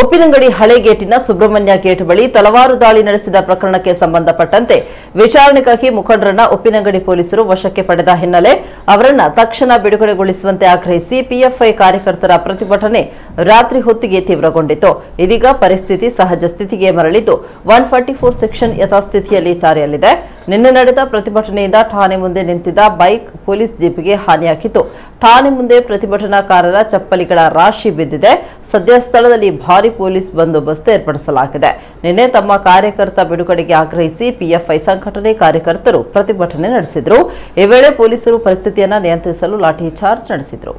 ಉಪ್ಪಿನಂಗಡಿ ಹಳೆ ಗೇಟಿನ ಸುಬ್ರಹ್ಮಣ್ಯ ಗೇಟ್ ಬಳಿ ತಲವಾರು ದಾಳಿ ನಡೆಸಿದ ಪ್ರಕರಣಕ್ಕೆ ಸಂಬಂಧಪಟ್ಟಂತೆ ವಿಚಾರಣೆಗಾಗಿ ಮುಖಂಡರನ್ನ ಉಪ್ಪಿನಂಗಡಿ ಪೊಲೀಸರು ವಶಕ್ಕೆ ಪಡೆದ ಹಿನ್ನೆಲೆ ಅವರನ್ನ ತಕ್ಷಣ ಬಿಡುಗಡೆಗೊಳಿಸುವಂತೆ ಆಗ್ರಹಿಸಿ ಪಿಎಫ್ಐ ಕಾರ್ಯಕರ್ತರ ಪ್ರತಿಭಟನೆ ರಾತ್ರಿ ಹೊತ್ತಿಗೆ ತೀವ್ರಗೊಂಡಿತು. ಇದೀಗ ಪರಿಸ್ಥಿತಿ ಸಹಜ ಸ್ಥಿತಿಗೆ ಮರಳಿದ್ದು 144 ಸೆಕ್ಷನ್ ಯಥಾಸ್ಥಿತಿಯಲ್ಲಿ ಜಾರಿಯಲ್ಲಿದೆ. ನಿನ್ನೆ ನಡೆದ ಪ್ರತಿಭಟನೆಯಿಂದ ಠಾಣೆ ಮುಂದೆ ನಿಂತಿದ್ದ ಬೈಕ್ ಪೊಲೀಸ್ ಜೀಪ್ಗೆ ಹಾನಿಯಾಗಿತ್ತು. ಠಾಣೆ ಮುಂದೆ ಪ್ರತಿಭಟನಾಕಾರರ ಚಪ್ಪಲಿಗಳ ರಾಶಿ ಬಿದ್ದಿದೆ. ಸದ್ಯ ಸ್ಥಳದಲ್ಲಿ ಭಾರೀ ಪೊಲೀಸ್ ಬಂದೋಬಸ್ತ್ ಏರ್ಪಡಿಸಲಾಗಿದೆ. ನಿನ್ನೆ ತಮ್ಮ ಕಾರ್ಯಕರ್ತ ಬಿಡುಗಡೆಗೆ ಆಗ್ರಹಿಸಿ ಪಿಎಫ್ಐ ಸಂಘಟನೆ ಕಾರ್ಯಕರ್ತರು ಪ್ರತಿಭಟನೆ ನಡೆಸಿದರು. ಈ ವೇಳೆ ಪೊಲೀಸರು ಪರಿಸ್ಥಿತಿಯನ್ನು ನಿಯಂತ್ರಿಸಲು ಲಾಠಿ ಚಾರ್ಜ್ ನಡೆಸಿದರು.